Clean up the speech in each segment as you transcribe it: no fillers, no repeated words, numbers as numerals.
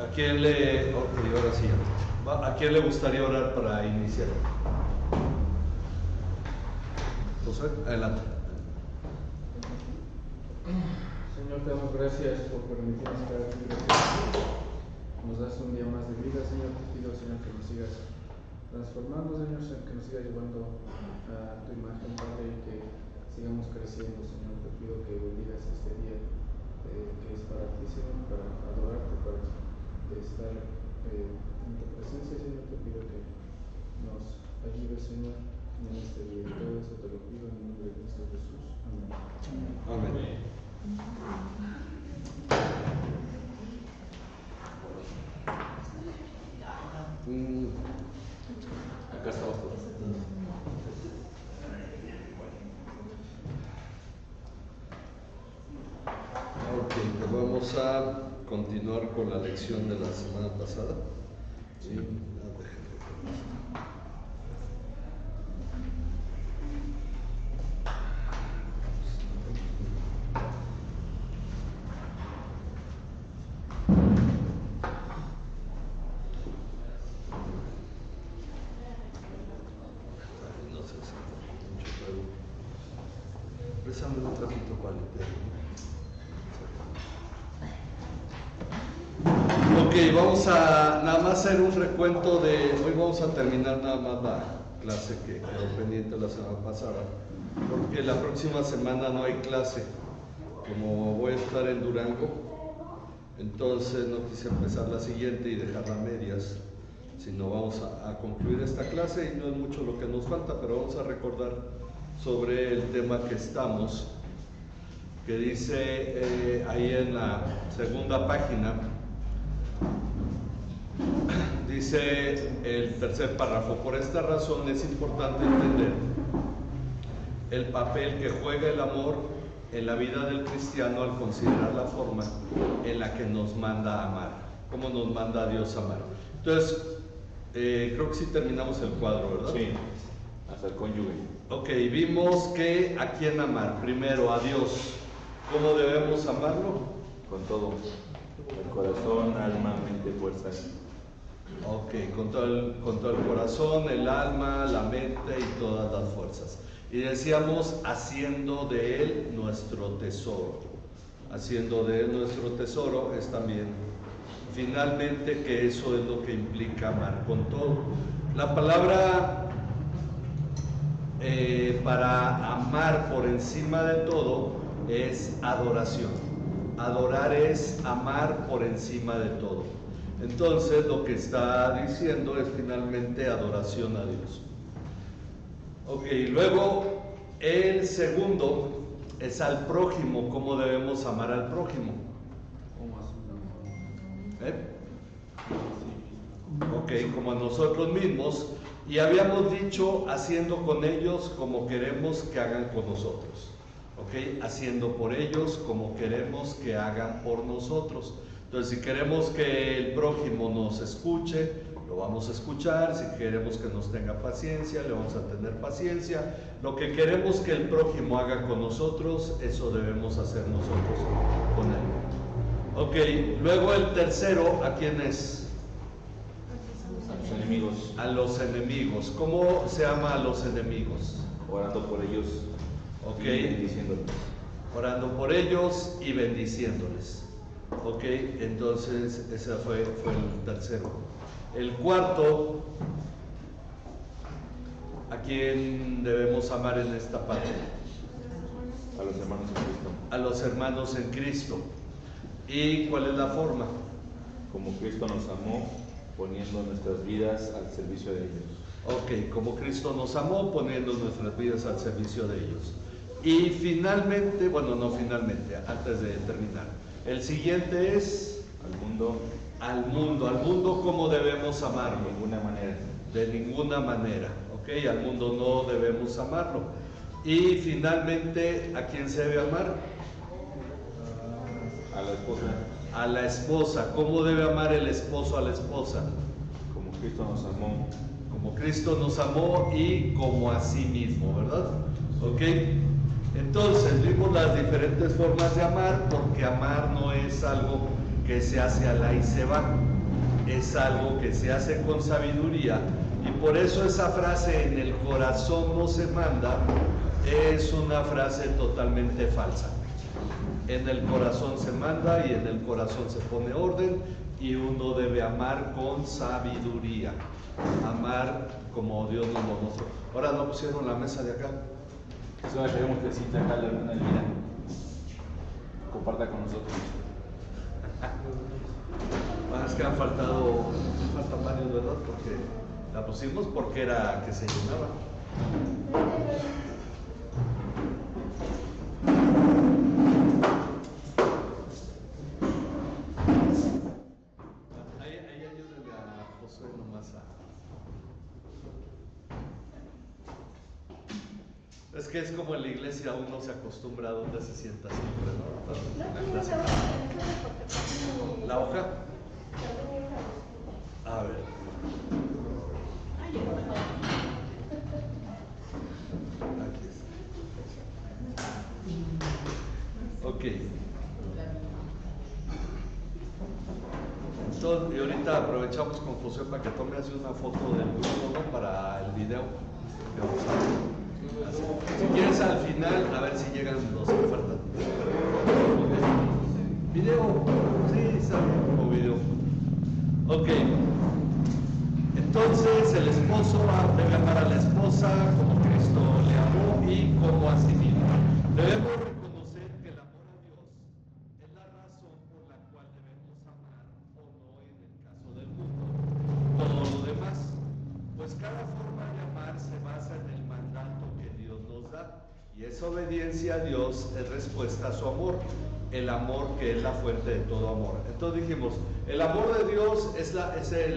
¿A quién le... Ok, ahora sí. ¿A quién le gustaría orar para iniciar? José, adelante. Señor, te damos gracias por permitirnos estar aquí. Gracias. Nos das un día más de vida, Señor. Te pido, Señor, que nos sigas transformando, Señor, que nos sigas llevando a tu imagen, Padre, y que sigamos creciendo, Señor. Te pido que bendigas este día que es para ti, Señor, para adorarte, para estar en tu presencia, Señor. Te pido que nos ayudes, Señor, en este día. Todo eso te lo pido en el nombre de Cristo Jesús. Amén. Amén. Acá estamos todos. Ok, pues vamos a continuar con la lección de la semana pasada. Sí, préstame un trapito para limpiar. Ok, vamos a nada más hacer un recuento de... Hoy vamos a terminar nada más la clase que quedó pendiente la semana pasada, porque la próxima semana no hay clase. Como voy a estar en Durango, entonces no quise empezar la siguiente y dejarla a medias, sino vamos a concluir esta clase y no es mucho lo que nos falta, pero vamos a recordar sobre el tema que estamos, que dice ahí en la segunda página, dice el tercer párrafo: por esta razón es importante entender el papel que juega el amor en la vida del cristiano al considerar la forma en la que nos manda a amar, cómo nos manda a Dios a amar. Entonces, creo que sí terminamos el cuadro, ¿verdad? Sí, hasta el cónyuge. Ok, vimos que a quién amar. Primero, a Dios. ¿Cómo debemos amarlo? Con todo, el corazón, alma, mente, fuerza. Ok, con todo el corazón, el alma, la mente y todas las fuerzas. Y decíamos, haciendo de Él nuestro tesoro. Haciendo de Él nuestro tesoro es también, finalmente, que eso es lo que implica amar con todo. La palabra para amar por encima de todo es adoración. Adorar es amar por encima de todo. Entonces lo que está diciendo es finalmente adoración a Dios. Ok, luego el segundo es al prójimo. ¿Cómo debemos amar al prójimo? Ok, como a nosotros mismos. Y habíamos dicho, haciendo con ellos como queremos que hagan con nosotros. ¿Ok? Haciendo por ellos como queremos que hagan por nosotros. Entonces, si queremos que el prójimo nos escuche, lo vamos a escuchar. Si queremos que nos tenga paciencia, le vamos a tener paciencia. Lo que queremos que el prójimo haga con nosotros, eso debemos hacer nosotros con él. Ok, luego el tercero, ¿a quién es? Los enemigos. A los enemigos. ¿Cómo se ama a los enemigos? Orando por ellos. Ok. Y bendiciéndolos. Orando por ellos y bendiciéndoles. Ok, entonces ese fue el tercero. El cuarto, ¿a quién debemos amar en esta parte? A los hermanos en Cristo. A los hermanos en Cristo. ¿Y cuál es la forma? Como Cristo nos amó, poniendo nuestras vidas al servicio de ellos. Ok, como Cristo nos amó, poniendo nuestras vidas al servicio de ellos. Y finalmente, bueno, no finalmente, antes de terminar, el siguiente es al mundo. ¿Cómo debemos amarlo? De ninguna manera. De ninguna manera, ok, al mundo no debemos amarlo. Y finalmente, ¿a quién se debe amar? A la esposa. A la esposa. ¿Cómo debe amar el esposo a la esposa? Como Cristo nos amó. Como Cristo nos amó y como a sí mismo, ¿verdad? Ok. Entonces vimos las diferentes formas de amar, porque amar no es algo que se hace ala y se va. Es algo que se hace con sabiduría, y por eso esa frase "en el corazón no se manda" es una frase totalmente falsa. En el corazón se manda y en el corazón se pone orden, y uno debe amar con sabiduría, amar como Dios nos lo mostró. Ahora no pusieron la mesa de acá. Solo queremos que cita acá la hermana Elvira. Comparta con nosotros. Bueno, es que faltan varios, ¿verdad? Porque la pusimos porque era que se llenaba. Ahí ayúdenle a Josué nomás Es que es como en la iglesia, uno se acostumbra a donde se sienta siempre, ¿no? ¿La hoja? A ver. Aquí está. Ok. Entonces, y ahorita aprovechamos con José para que tome así una foto del grupo, ¿no? Para el video que vamos a ver. Si quieres al final, a ver si llegan los que faltan. Video, sí, sale como video. Ok. Entonces el esposo debe amar a la esposa como Cristo le amó y como a sí mismo. Debemos reconocer que el amor a Dios es la razón por la cual debemos amar o no, en el caso del mundo, todo lo demás. Pues cada forma de amar se basa en el mandato que Dios nos da, y esa obediencia a Dios es respuesta a su amor, el amor que es la fuente de todo amor. Entonces dijimos, el amor de Dios es la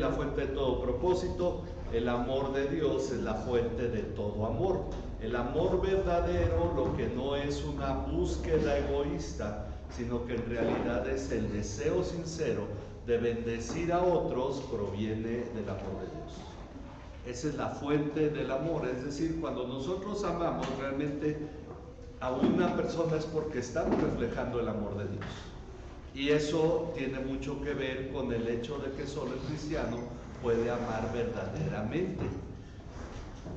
fuente de todo propósito, el amor de Dios es la fuente de todo amor. El amor verdadero, lo que no es una búsqueda egoísta, sino que en realidad es el deseo sincero de bendecir a otros, proviene del amor de Dios. Esa es la fuente del amor, es decir, cuando nosotros amamos realmente a una persona es porque estamos reflejando el amor de Dios. Y eso tiene mucho que ver con el hecho de que solo el cristiano puede amar verdaderamente.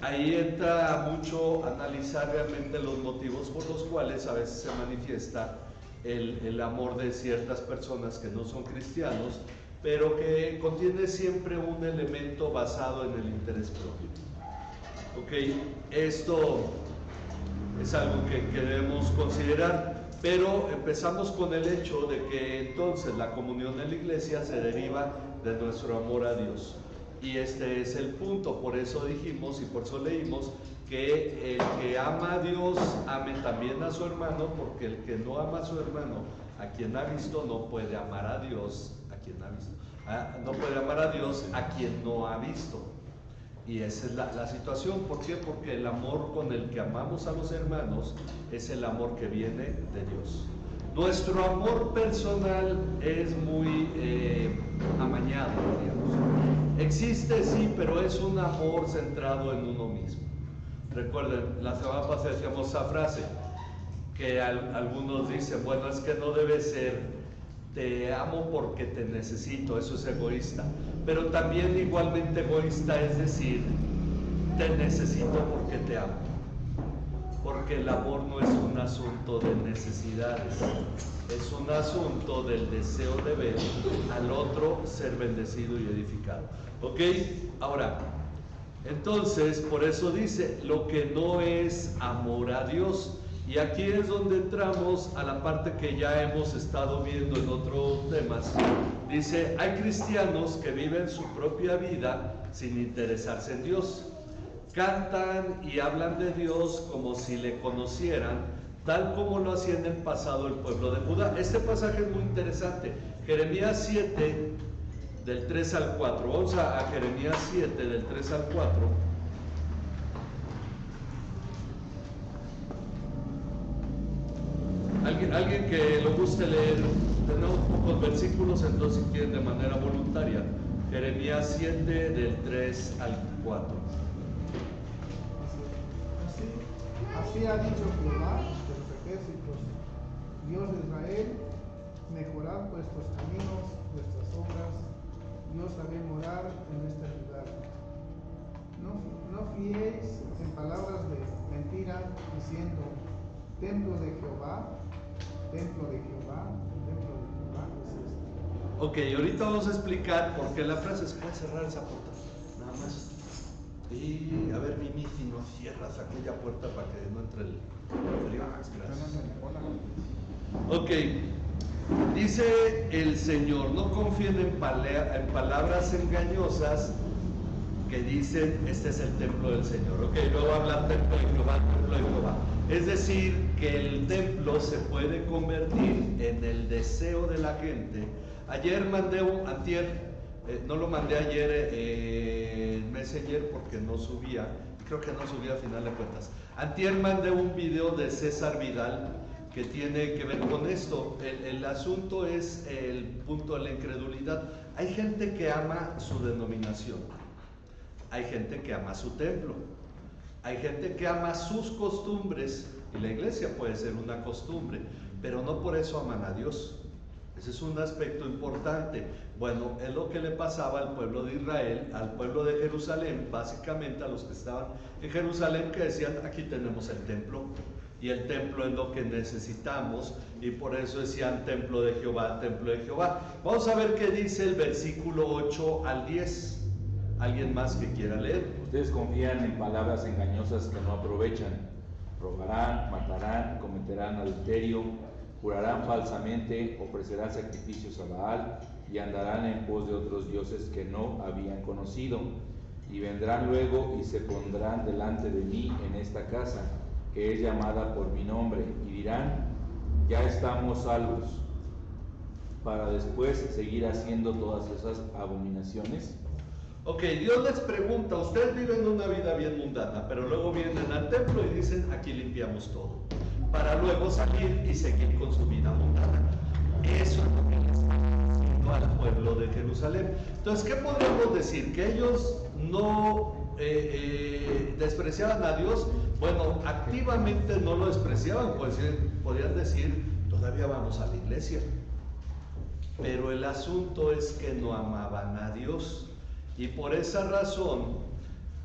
Ahí entra mucho analizar realmente los motivos por los cuales a veces se manifiesta el amor de ciertas personas que no son cristianos, pero que contiene siempre un elemento basado en el interés propio. Ok, esto es algo que debemos considerar, pero empezamos con el hecho de que entonces la comunión en la iglesia se deriva de nuestro amor a Dios. Y este es el punto, por eso dijimos y por eso leímos que el que ama a Dios ame también a su hermano, porque el que no ama a su hermano, a quien ha visto, no puede amar a Dios a quien ha visto. No puede amar a Dios a quien no ha visto. Y esa es la situación. ¿Por qué? Porque el amor con el que amamos a los hermanos es el amor que viene de Dios. Nuestro amor personal es muy amañado, digamos. Existe, sí, pero es un amor centrado en uno mismo. Recuerden, la semana pasada decíamos esa frase, que algunos dicen, bueno, es que no debe ser te amo porque te necesito, eso es egoísta. Pero también igualmente egoísta es decir, te necesito porque te amo. Porque el amor no es un asunto de necesidades, es un asunto del deseo de ver al otro ser bendecido y edificado. ¿Ok? Ahora, entonces, por eso dice, lo que no es amor a Dios. Y aquí es donde entramos a la parte que ya hemos estado viendo en otros temas. Dice, hay cristianos que viven su propia vida sin interesarse en Dios. Cantan y hablan de Dios como si le conocieran, tal como lo hacía en el pasado el pueblo de Judá. Este pasaje es muy interesante. Jeremías 7, del 3 al 4. Vamos a Jeremías 7, del 3 al 4. Alguien que lo guste leer, tenemos pocos versículos, entonces si quieren de manera voluntaria. Jeremías 7, del 3 al 4. Así ha dicho Jehová de los ejércitos, Dios de Israel, Mejorad vuestros caminos, vuestras obras. Dios haré morar en este lugar. No fiéis en palabras de mentira, diciendo, templo de Jehová, templo de Jehová, templo de Jehová es este. Ok, ahorita vamos a explicar por qué la frase. ¿Se puede cerrar esa puerta? Nada más. Y a ver, Mimi, si no cierras aquella puerta para que no entre el frío. Gracias. Ok, dice el Señor, no confíen en palabras engañosas que dicen, este es el templo del Señor. Ok, luego habla templo de Jehová, templo de Jehová. Es decir, que el templo se puede convertir en el deseo de la gente. Ayer mandé no lo mandé ayer en Messenger porque no subía, creo que no subía a final de cuentas. Antier mandé un video de César Vidal que tiene que ver con esto. El asunto es el punto de la incredulidad. Hay gente que ama su denominación, hay gente que ama su templo, hay gente que ama sus costumbres, y la iglesia puede ser una costumbre, pero no por eso aman a Dios. Ese es un aspecto importante. Bueno, es lo que le pasaba al pueblo de Israel, al pueblo de Jerusalén, básicamente a los que estaban en Jerusalén, que decían, aquí tenemos el templo, y el templo es lo que necesitamos, y por eso decían templo de Jehová, templo de Jehová. Vamos a ver qué dice el versículo 8 al 10. ¿Alguien más que quiera leer? Ustedes confían en palabras engañosas que no aprovechan. Robarán, matarán, cometerán adulterio, jurarán falsamente, ofrecerán sacrificios a Baal y andarán en pos de otros dioses que no habían conocido. Y vendrán luego y se pondrán delante de mí en esta casa, que es llamada por mi nombre, y dirán, ya estamos salvos, para después seguir haciendo todas esas abominaciones. Ok, Dios les pregunta, ustedes viven una vida bien mundana, pero luego vienen al templo y dicen, aquí limpiamos todo, para luego salir y seguir con su vida mundana. Eso es lo que les está diciendo al pueblo de Jerusalén. Entonces, ¿qué podríamos decir? ¿Que ellos no despreciaban a Dios? Bueno, activamente no lo despreciaban, pues podrían decir, todavía vamos a la iglesia. Pero el asunto es que no amaban a Dios. Y por esa razón,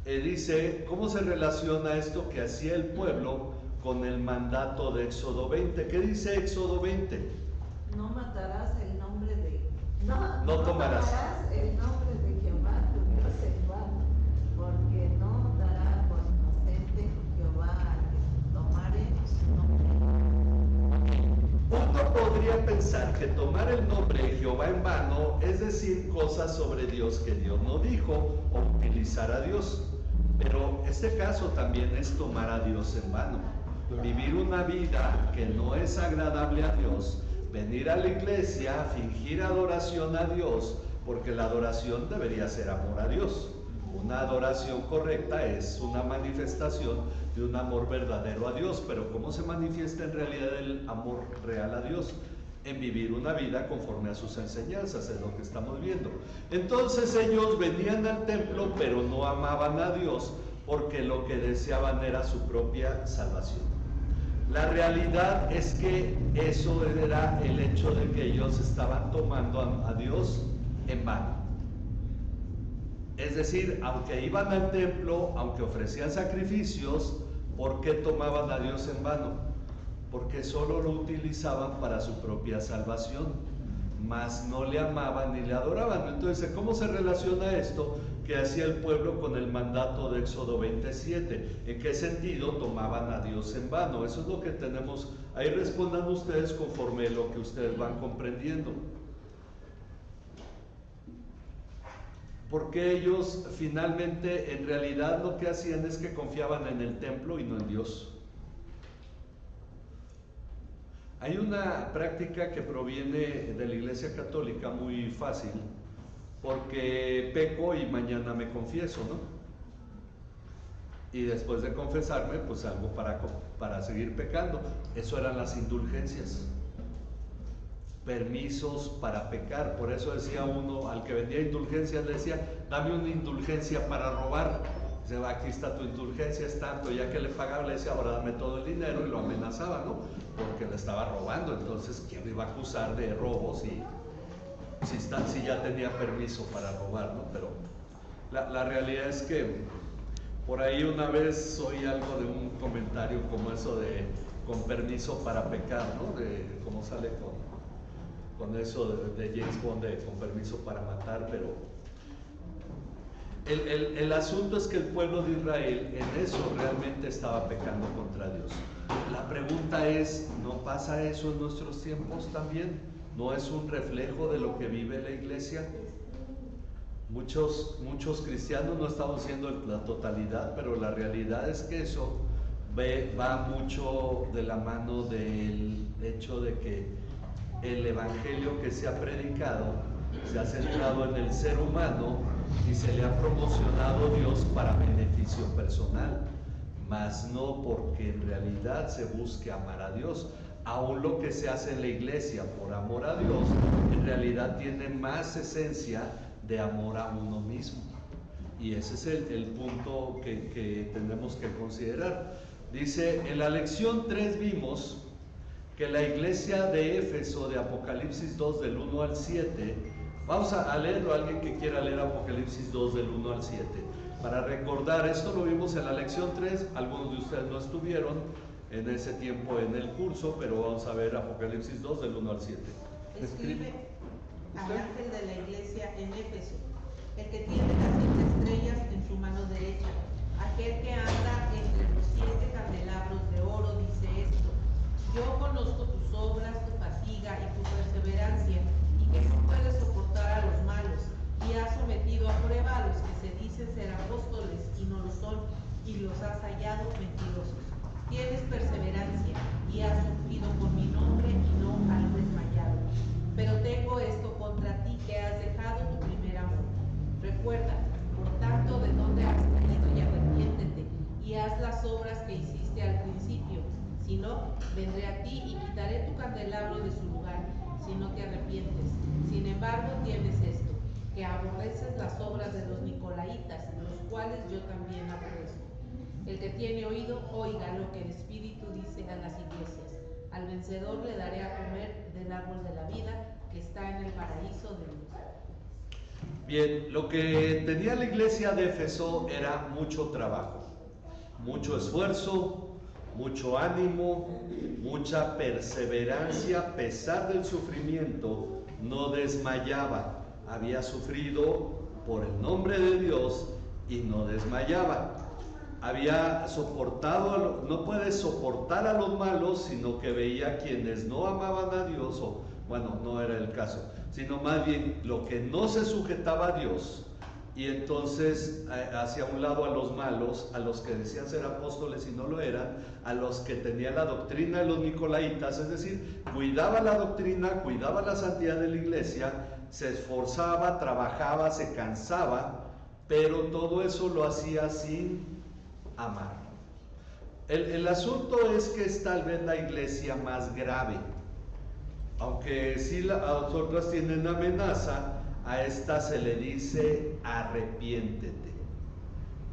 dice, ¿cómo se relaciona esto que hacía el pueblo con el mandato de Éxodo 20? ¿Qué dice Éxodo 20? No matarás el nombre de... No tomarás el nombre de Jehová, tu Dios en vano, porque no dará por inocente Jehová a que tomare su nombre. Uno podría pensar que tomar el nombre de Jehová en vano es decir cosas sobre Dios que Dios no dijo o utilizar a Dios, pero este caso también es tomar a Dios en vano, vivir una vida que no es agradable a Dios, venir a la iglesia, fingir adoración a Dios, porque la adoración debería ser amor a Dios. Una adoración correcta es una manifestación de un amor verdadero a Dios, pero ¿cómo se manifiesta en realidad el amor real a Dios? En vivir una vida conforme a sus enseñanzas, es lo que estamos viendo. Entonces ellos venían al templo, pero no amaban a Dios, porque lo que deseaban era su propia salvación. La realidad es que eso era el hecho de que ellos estaban tomando a Dios en vano. Es decir, aunque iban al templo, aunque ofrecían sacrificios, ¿por qué tomaban a Dios en vano? Porque solo lo utilizaban para su propia salvación, mas no le amaban ni le adoraban. Entonces, ¿cómo se relaciona esto que hacía el pueblo con el mandato de Éxodo 27? ¿En qué sentido tomaban a Dios en vano? Eso es lo que tenemos. Ahí respondan ustedes conforme lo que ustedes van comprendiendo. Porque ellos finalmente, en realidad, lo que hacían es que confiaban en el templo y no en Dios. Hay una práctica que proviene de la Iglesia Católica muy fácil, porque peco y mañana me confieso, ¿no? Y después de confesarme, pues salgo para seguir pecando. Eso eran las indulgencias. Permisos para pecar. Por eso decía uno al que vendía indulgencias, le decía, dame una indulgencia para robar, Dice, aquí está tu indulgencia, es tanto, ya que le pagaba, le decía, ahora dame todo el dinero, y lo amenazaba, ¿no? Porque le estaba robando. Entonces, ¿quién le iba a acusar de robo si ya tenía permiso para robar, ¿no? Pero la realidad es que por ahí una vez oí algo de un comentario como eso de con permiso para pecar, ¿no? De cómo sale con eso de James Bond, de con permiso para matar, pero el asunto es que el pueblo de Israel en eso realmente estaba pecando contra Dios. La pregunta es, ¿no pasa eso en nuestros tiempos también? ¿No es un reflejo de lo que vive la iglesia? Muchos cristianos, no estamos diciendo la totalidad, pero la realidad es que eso va mucho de la mano del hecho de que el evangelio que se ha predicado se ha centrado en el ser humano y se le ha promocionado Dios para beneficio personal, mas no porque en realidad se busque amar a Dios. Aún lo que se hace en la iglesia por amor a Dios, en realidad tiene más esencia de amor a uno mismo. Y ese es el punto que tenemos que considerar. Dice, en la lección 3 vimos que la iglesia de Éfeso, de Apocalipsis 2 del 1 al 7, vamos a leerlo, alguien que quiera leer Apocalipsis 2 del 1 al 7, para recordar, esto lo vimos en la lección 3, algunos de ustedes no estuvieron en ese tiempo en el curso, pero vamos a ver Apocalipsis 2 del 1 al 7. Escribe al ángel de la iglesia en Éfeso, el que tiene las 7 estrellas en su mano derecha, aquel que anda entre los 7 candelabros de oro, dice esto: yo conozco tus obras, tu fatiga y tu perseverancia, y que no puedes soportar a los malos, y has sometido a prueba a los que se dicen ser apóstoles y no lo son, y los has hallado mentirosos. Tienes perseverancia y has sufrido por mi nombre y no has desmayado. Pero tengo esto contra ti, que has dejado tu primer amor. Recuerda, por tanto, de dónde has caído y arrepiéntete, y haz las obras que hiciste al principio. Si no, vendré a ti y quitaré tu candelabro de su lugar, si no te arrepientes. Sin embargo, tienes esto, que aborreces las obras de los nicolaítas, los cuales yo también aborrezco. El que tiene oído, oiga lo que el Espíritu dice a las iglesias. Al vencedor le daré a comer del árbol de la vida que está en el paraíso de Dios. Bien, lo que tenía la iglesia de Éfeso era mucho trabajo, mucho esfuerzo, mucho ánimo, mucha perseverancia. A pesar del sufrimiento, no desmayaba. Había sufrido por el nombre de Dios y no desmayaba. Había soportado, no puede soportar a los malos, sino que veía a quienes no amaban a Dios, o bueno, no era el caso, sino más bien lo que no se sujetaba a Dios, y entonces hacia un lado a los malos, a los que decían ser apóstoles y no lo eran, a los que tenían la doctrina de los nicolaítas, es decir, cuidaba la doctrina, cuidaba la santidad de la iglesia, se esforzaba, trabajaba, se cansaba, pero todo eso lo hacía sin amar. El asunto es que es tal vez la iglesia más grave, aunque sí las otras tienen amenaza. A esta se le dice: arrepiéntete,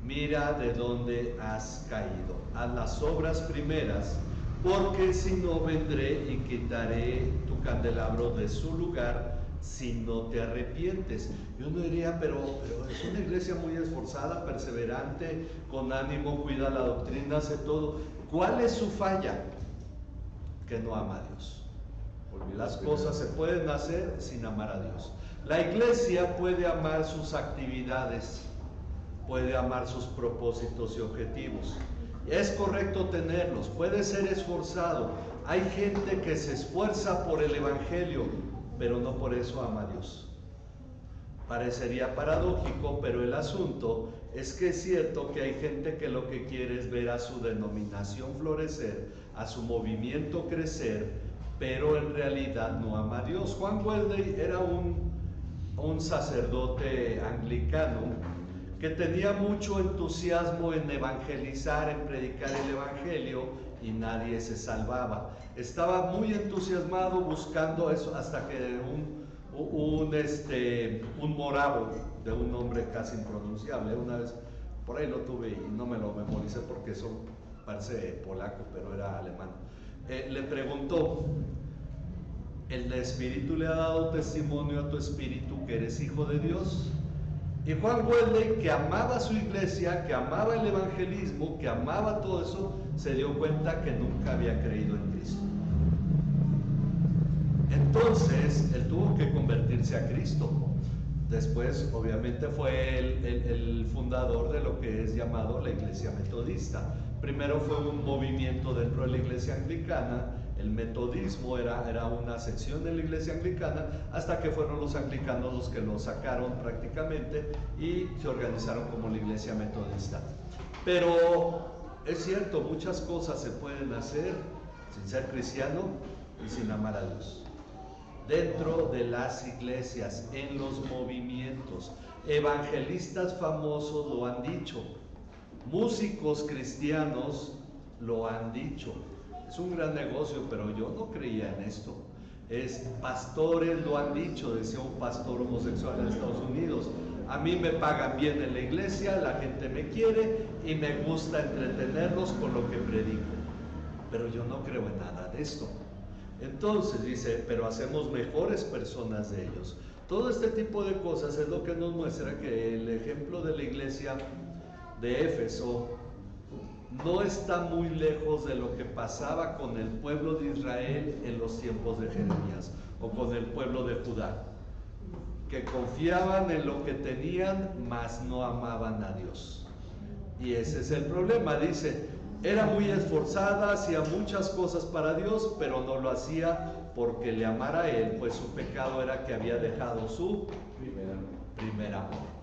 mira de dónde has caído, haz las obras primeras, porque si no, vendré y quitaré tu candelabro de su lugar si no te arrepientes. Y uno diría, pero es una iglesia muy esforzada, perseverante, con ánimo, cuida la doctrina, hace todo. ¿Cuál es su falla? Que no ama a Dios. Porque las cosas se pueden hacer sin amar a Dios. La iglesia puede amar sus actividades, puede amar sus propósitos y objetivos. Es correcto tenerlos, puede ser esforzado. Hay gente que se esfuerza por el evangelio, pero no por eso ama a Dios. Parecería paradójico, pero el asunto es que es cierto que hay gente que lo que quiere es ver a su denominación florecer, a su movimiento crecer, pero en realidad no ama a Dios. Juan Wesley era un sacerdote anglicano que tenía mucho entusiasmo en evangelizar, en predicar el evangelio, y nadie se salvaba. Estaba muy entusiasmado buscando eso, hasta que un moravo de un nombre casi impronunciable una vez por ahí lo tuve y no me lo memoricé porque eso parece polaco, pero era alemán. Le preguntó: ¿el Espíritu le ha dado testimonio a tu espíritu que eres hijo de Dios? Y Juan Wesley, que amaba su iglesia, que amaba el evangelismo, que amaba todo eso, se dio cuenta que nunca había creído en Cristo. Entonces, él tuvo que convertirse a Cristo. Después, obviamente, fue el fundador de lo que es llamado la Iglesia Metodista. Primero fue un movimiento dentro de la Iglesia Anglicana. El metodismo era una sección de la Iglesia Anglicana, hasta que fueron los anglicanos los que lo sacaron prácticamente y se organizaron como la Iglesia Metodista. Pero es cierto, muchas cosas se pueden hacer sin ser cristiano y sin amar a Dios. Dentro de las iglesias, en los movimientos, evangelistas famosos lo han dicho, músicos cristianos lo han dicho. Es un gran negocio, pero yo no creía en esto. Pastores lo han dicho, decía un pastor homosexual en Estados Unidos: a mí me pagan bien en la iglesia, la gente me quiere y me gusta entretenerlos con lo que predico, pero yo no creo en nada de esto. Entonces dice, pero hacemos mejores personas de ellos. Todo este tipo de cosas es lo que nos muestra que el ejemplo de la iglesia de Éfeso no está muy lejos de lo que pasaba con el pueblo de Israel en los tiempos de Jeremías, o con el pueblo de Judá, que confiaban en lo que tenían, mas no amaban a Dios. Y ese es el problema. Dice, era muy esforzada, hacía muchas cosas para Dios, pero no lo hacía porque le amara a Él, pues su pecado era que había dejado su primer amor.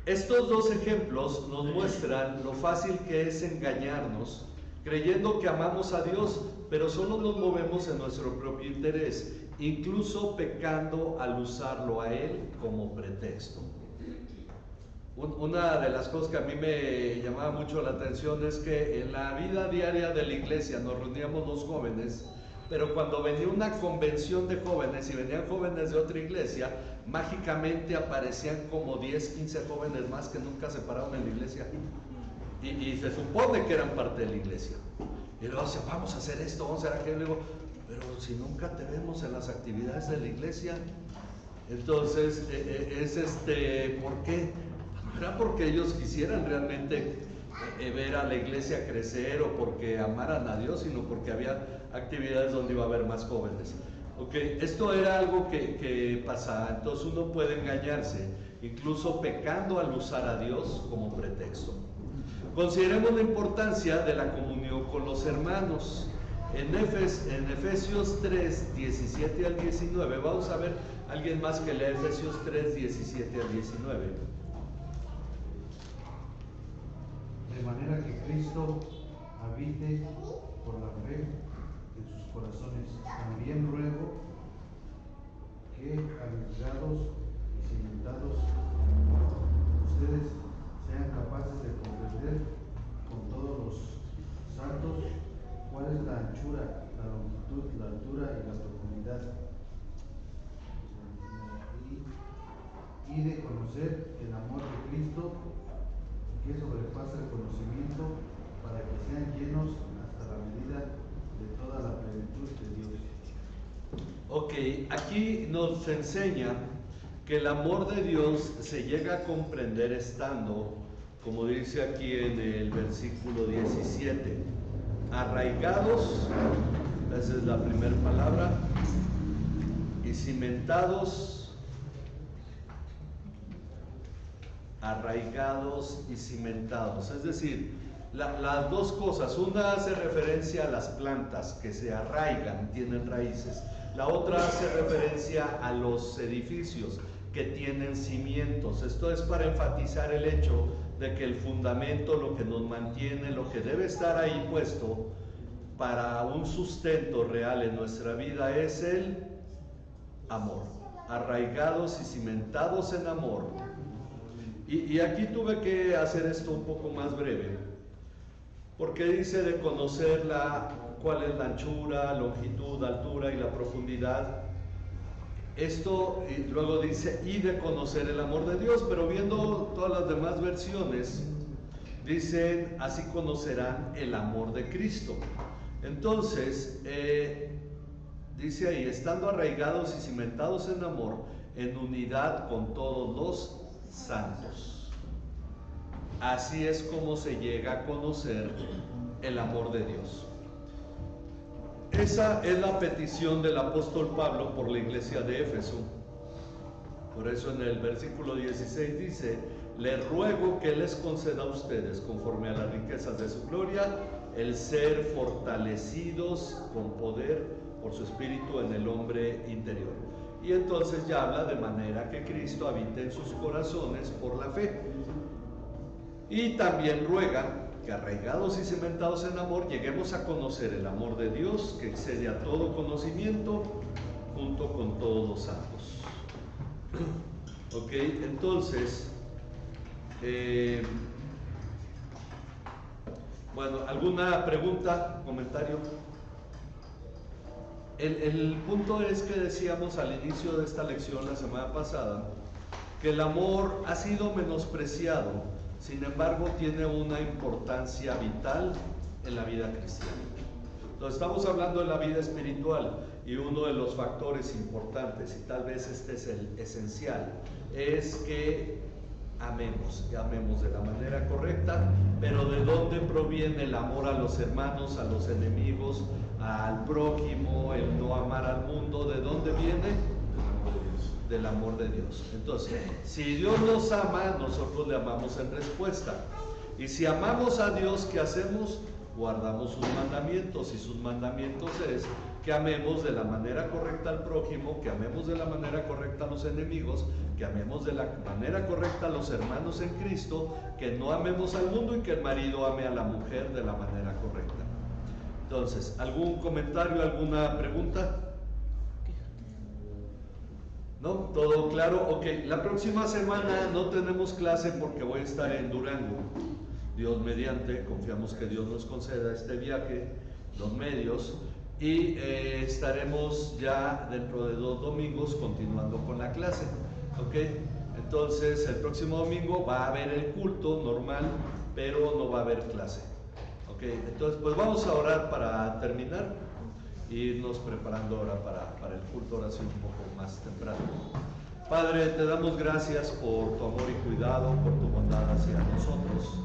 Estos dos ejemplos nos muestran lo fácil que es engañarnos, creyendo que amamos a Dios, pero solo nos movemos en nuestro propio interés, incluso pecando al usarlo a Él como pretexto. Una de las cosas que a mí me llamaba mucho la atención es que en la vida diaria de la iglesia nos reuníamos los jóvenes, pero cuando venía una convención de jóvenes y venían jóvenes de otra iglesia, mágicamente aparecían como 10, 15 jóvenes más que nunca se pararon en la iglesia y se supone que eran parte de la iglesia. Y luego decían, vamos a hacer esto, vamos a hacer aquello. Y digo, pero si nunca te vemos en las actividades de la iglesia. Entonces, ¿por qué? No era porque ellos quisieran realmente ver a la iglesia crecer o porque amaran a Dios, sino porque había actividades donde iba a haber más jóvenes. Esto era algo que pasaba. Entonces uno puede engañarse, incluso pecando al usar a Dios como pretexto. Consideremos la importancia de la comunión con los hermanos. En Efesios 3, 17 al 19, vamos a ver a alguien más que lea Efesios 3, 17 al 19. De manera que Cristo habite por la fe en sus corazones. También ruego que, arriesgados y cimentados en amor, ustedes sean capaces de comprender con todos los santos cuál es la anchura, la longitud, la altura y la profundidad, y de conocer el amor de Cristo, que sobrepasa el conocimiento, para que sean llenos hasta la medida de toda la plenitud de Dios. Aquí nos enseña que el amor de Dios se llega a comprender estando, como dice aquí en el versículo 17, arraigados, esa es la primera palabra, y cimentados. Arraigados y cimentados, es decir, las dos cosas. Una hace referencia a las plantas que se arraigan, tienen raíces. La otra hace referencia a los edificios que tienen cimientos. Esto es para enfatizar el hecho de que el fundamento, lo que nos mantiene, lo que debe estar ahí puesto para un sustento real en nuestra vida es el amor. Arraigados y cimentados en amor. Y aquí tuve que hacer esto un poco más breve, porque dice de conocer cuál es la anchura, longitud, altura y la profundidad. esto, y luego dice, y de conocer el amor de Dios, pero viendo todas las demás versiones, dicen, así conocerán el amor de Cristo. Entonces, dice ahí, estando arraigados y cimentados en amor, en unidad con todos los santos. Así es como se llega a conocer el amor de Dios. Esa es la petición del apóstol Pablo por la iglesia de Éfeso. Por eso en el versículo 16 dice, les ruego que les conceda a ustedes, conforme a las riquezas de su gloria, el ser fortalecidos con poder por su espíritu en el hombre interior. Y entonces ya habla de manera que Cristo habite en sus corazones por la fe. Y también ruega que arraigados y cimentados en amor lleguemos a conocer el amor de Dios que excede a todo conocimiento, junto con todos los santos. Ok, entonces, bueno, ¿alguna pregunta, comentario? El punto es que decíamos al inicio de esta lección la semana pasada que el amor ha sido menospreciado, sin embargo tiene una importancia vital en la vida cristiana. Entonces estamos hablando de la vida espiritual y uno de los factores importantes, y tal vez este es el esencial, es que amemos de la manera correcta. Pero ¿de dónde proviene el amor a los hermanos, a los enemigos, al prójimo, el no amar al mundo? ¿De dónde viene? Del amor de Dios. Entonces, si Dios nos ama, nosotros le amamos en respuesta. Y si amamos a Dios, ¿qué hacemos? Guardamos sus mandamientos, y sus mandamientos es que amemos de la manera correcta al prójimo, que amemos de la manera correcta a los enemigos, que amemos de la manera correcta a los hermanos en Cristo, que no amemos al mundo y que el marido ame a la mujer de la manera correcta. Entonces, ¿algún comentario, alguna pregunta? ¿No? ¿Todo claro? Ok, la próxima semana no tenemos clase porque voy a estar en Durango. Dios mediante, confiamos que Dios nos conceda este viaje, los medios, y estaremos ya dentro de 2 domingos continuando con la clase. Ok, entonces el próximo domingo va a haber el culto normal, pero no va a haber clase. Ok, entonces pues vamos a orar para terminar e irnos preparando ahora para el culto, oración un poco más temprano. Padre, te damos gracias por tu amor y cuidado, por tu bondad hacia nosotros.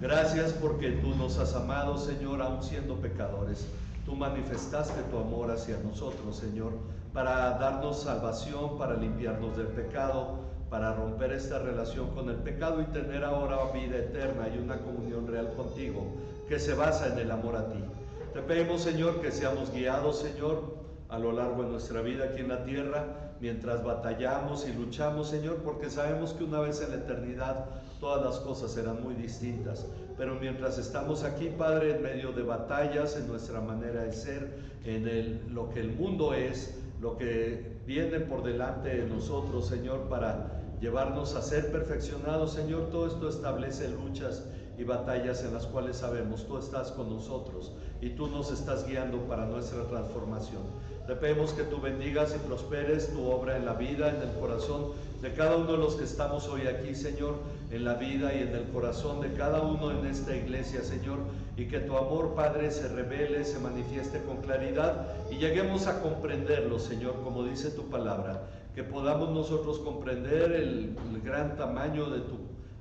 Gracias porque tú nos has amado, Señor, aún siendo pecadores. Tú manifestaste tu amor hacia nosotros, Señor, para darnos salvación, para limpiarnos del pecado, para romper esta relación con el pecado y tener ahora vida eterna y una comunión real contigo que se basa en el amor a ti. Te pedimos, Señor, que seamos guiados, Señor, a lo largo de nuestra vida aquí en la tierra, mientras batallamos y luchamos, Señor, porque sabemos que una vez en la eternidad todas las cosas serán muy distintas. Pero mientras estamos aquí, Padre, en medio de batallas, en nuestra manera de ser, en lo que el mundo es, lo que viene por delante de nosotros, Señor, para llevarnos a ser perfeccionados, Señor, todo esto establece luchas y batallas en las cuales sabemos tú estás con nosotros y tú nos estás guiando para nuestra transformación. Te pedimos que tú bendigas y prosperes tu obra en la vida, en el corazón de cada uno de los que estamos hoy aquí, Señor, en la vida y en el corazón de cada uno en esta iglesia, Señor, y que tu amor, Padre, se revele, se manifieste con claridad y lleguemos a comprenderlo, Señor, como dice tu palabra, que podamos nosotros comprender el gran tamaño de tu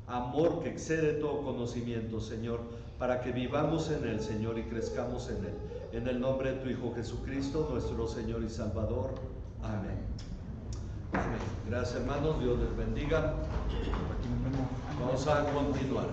amor que excede todo conocimiento, Señor, para que vivamos en él, Señor, y crezcamos en él. En el nombre de tu Hijo Jesucristo, nuestro Señor y Salvador. Amén. Amén. Gracias, hermanos. Dios les bendiga. Vamos a continuar.